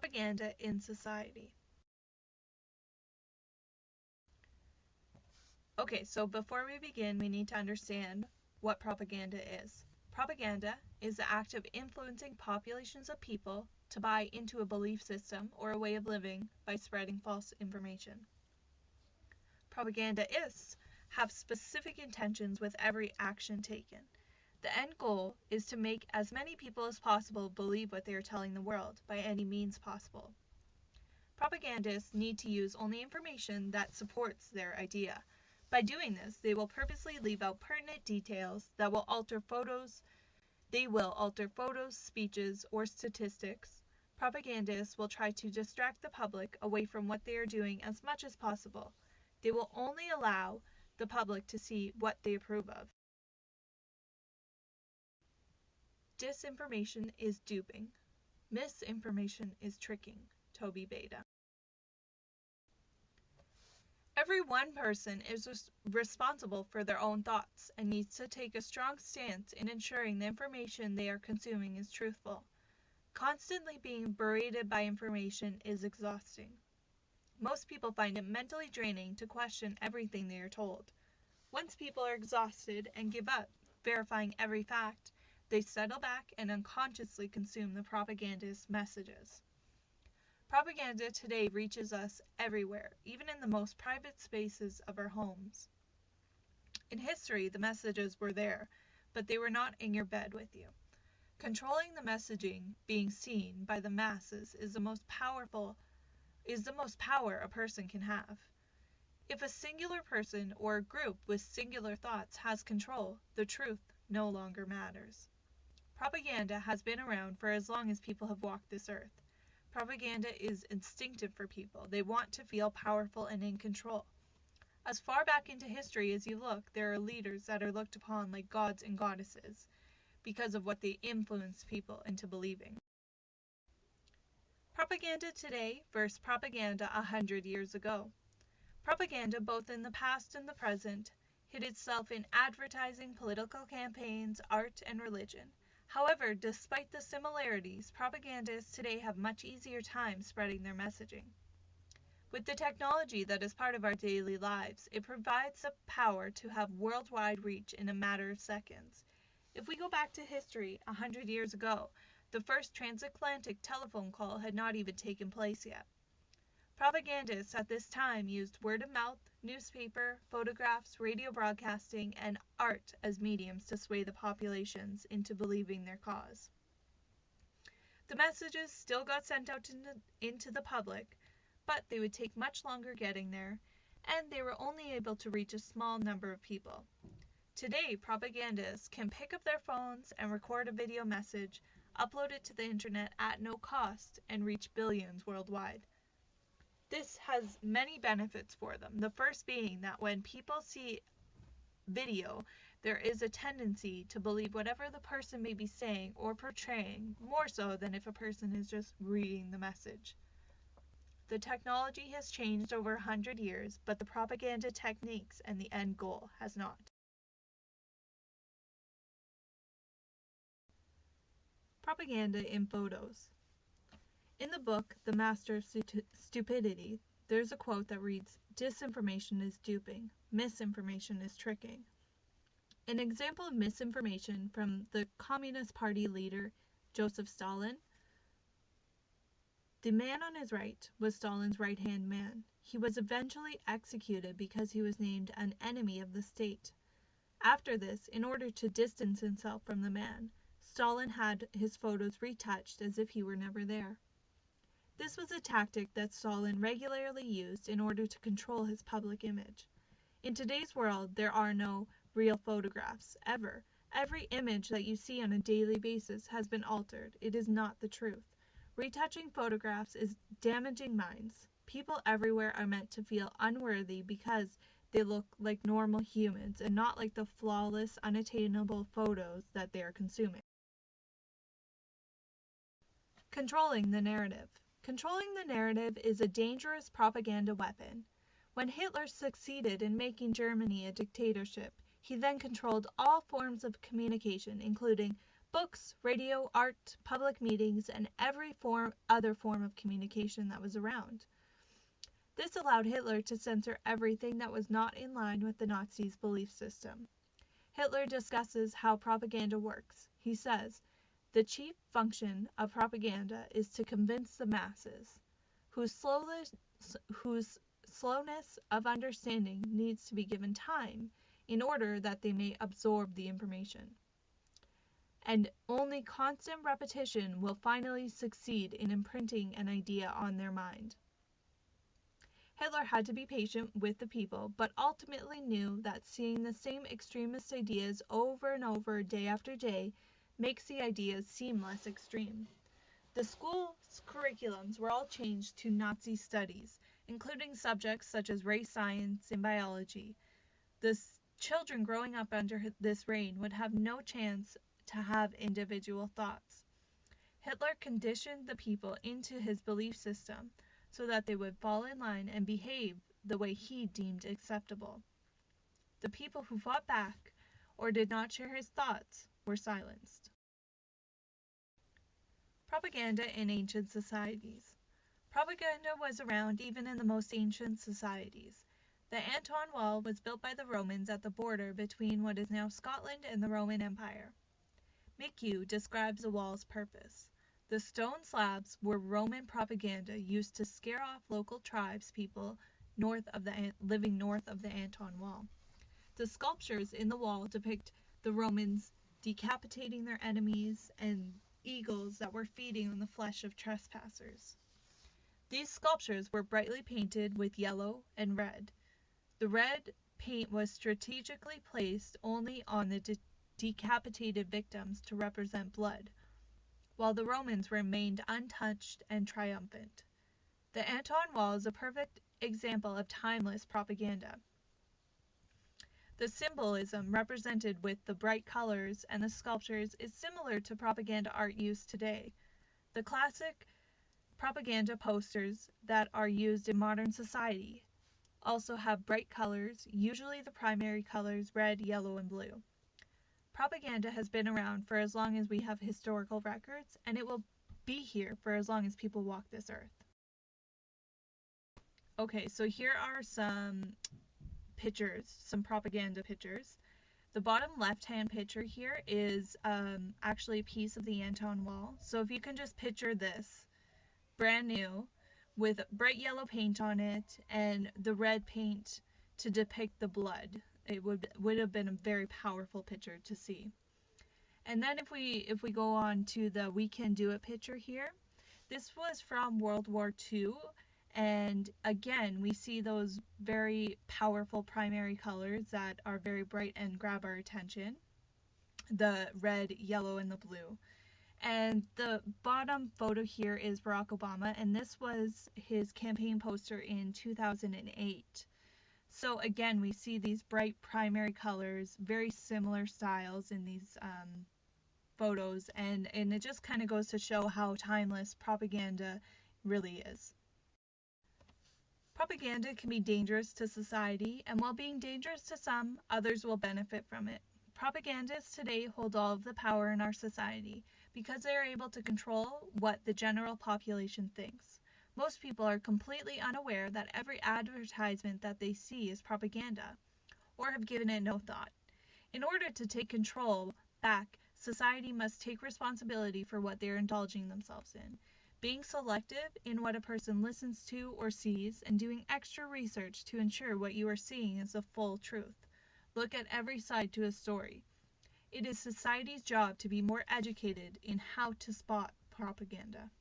Propaganda in society. Okay, so before we begin, we need to understand what propaganda is. Propaganda is the act of influencing populations of people to buy into a belief system or a way of living by spreading false information. Propagandaists have specific intentions with every action taken. The end goal is to make as many people as possible believe what they are telling the world by any means possible. Propagandists need to use only information that supports their idea. By doing this, they will purposely leave out pertinent details that will alter photos. They will alter photos, speeches, or statistics. Propagandists will try to distract the public away from what they are doing as much as possible. They will only allow the public to see what they approve of. Disinformation is duping. Misinformation is tricking. Toby Beta. Every one person is responsible for their own thoughts and needs to take a strong stance in ensuring the information they are consuming is truthful. Constantly being berated by information is exhausting. Most people find it mentally draining to question everything they are told. Once people are exhausted and give up verifying every fact, they settle back and unconsciously consume the propagandist messages. Propaganda today reaches us everywhere, even in the most private spaces of our homes. In history, the messages were there, but they were not in your bed with you. Controlling the messaging being seen by the masses is the most power a person can have. If a singular person or a group with singular thoughts has control, the truth no longer matters. Propaganda has been around for as long as people have walked this earth. Propaganda is instinctive for people. They want to feel powerful and in control. As far back into history as you look, there are leaders that are looked upon like gods and goddesses because of what they influence people into believing. Propaganda today versus propaganda 100 years ago. Propaganda, both in the past and the present, hid itself in advertising, political campaigns, art, and religion. However, despite the similarities, propagandists today have much easier time spreading their messaging. With the technology that is part of our daily lives, it provides the power to have worldwide reach in a matter of seconds. If we go back to history 100 years ago, the first transatlantic telephone call had not even taken place yet. Propagandists at this time used word of mouth, newspaper, photographs, radio broadcasting, and art as mediums to sway the populations into believing their cause. The messages still got sent out into the public, but they would take much longer getting there, and they were only able to reach a small number of people. Today, propagandists can pick up their phones and record a video message, upload it to the internet at no cost, and reach billions worldwide. This has many benefits for them. The first being that when people see video, there is a tendency to believe whatever the person may be saying or portraying, more so than if a person is just reading the message. The technology has changed over 100 years, but the propaganda techniques and the end goal has not. Propaganda in photos. In the book, The Master of Stupidity, there's a quote that reads, "Disinformation is duping, misinformation is tricking." An example of misinformation from the Communist Party leader Joseph Stalin. The man on his right was Stalin's right-hand man. He was eventually executed because he was named an enemy of the state. After this, in order to distance himself from the man, Stalin had his photos retouched as if he were never there. This was a tactic that Stalin regularly used in order to control his public image. In today's world, there are no real photographs, ever. Every image that you see on a daily basis has been altered. It is not the truth. Retouching photographs is damaging minds. People everywhere are meant to feel unworthy because they look like normal humans and not like the flawless, unattainable photos that they are consuming. Controlling the narrative. Controlling the narrative is a dangerous propaganda weapon. When Hitler succeeded in making Germany a dictatorship, he then controlled all forms of communication, including books, radio, art, public meetings, and every other form of communication that was around. This allowed Hitler to censor everything that was not in line with the Nazis' belief system. Hitler discusses how propaganda works. He says, "The chief function of propaganda is to convince the masses, whose slowness of understanding needs to be given time in order that they may absorb the information. And only constant repetition will finally succeed in imprinting an idea on their mind." Hitler had to be patient with the people, but ultimately knew that seeing the same extremist ideas over and over day after day makes the ideas seem less extreme. The school's curriculums were all changed to Nazi studies, including subjects such as race science and biology. The children growing up under this reign would have no chance to have individual thoughts. Hitler conditioned the people into his belief system so that they would fall in line and behave the way he deemed acceptable. The people who fought back or did not share his thoughts were silenced. Propaganda in ancient societies. Propaganda was around even in the most ancient societies. The Anton Wall was built by the Romans at the border between what is now Scotland and the Roman Empire. McHugh describes the wall's purpose. The stone slabs were Roman propaganda used to scare off local tribespeople living north of the Anton Wall. The sculptures in the wall depict the Romans decapitating their enemies and eagles that were feeding on the flesh of trespassers. These sculptures were brightly painted with yellow and red. The red paint was strategically placed only on the decapitated victims to represent blood, while the Romans remained untouched and triumphant. The Anton Wall is a perfect example of timeless propaganda. The symbolism represented with the bright colors and the sculptures is similar to propaganda art used today. The classic propaganda posters that are used in modern society also have bright colors, usually the primary colors red, yellow, and blue. Propaganda has been around for as long as we have historical records, and it will be here for as long as people walk this earth. Okay, so here are some pictures, some propaganda pictures. The bottom left-hand picture here is actually a piece of the Anton Wall. So if you can just picture this, brand new, with bright yellow paint on it and the red paint to depict the blood. It would have been a very powerful picture to see. And then if we go on to the "We Can Do It" picture here, this was from World War II, and again we see those very powerful primary colors that are very bright and grab our attention, the red, yellow, and the blue. And the bottom photo here is Barack Obama, and this was his campaign poster in 2008. So again, we see these bright primary colors, very similar styles in these photos, and it just kind of goes to show how timeless propaganda really is. Propaganda can be dangerous to society, and while being dangerous to some, others will benefit from it. Propagandists today hold all of the power in our society because they are able to control what the general population thinks. Most people are completely unaware that every advertisement that they see is propaganda, or have given it no thought. In order to take control back, society must take responsibility for what they are indulging themselves in. Being selective in what a person listens to or sees, and doing extra research to ensure what you are seeing is the full truth. Look at every side to a story. It is society's job to be more educated in how to spot propaganda.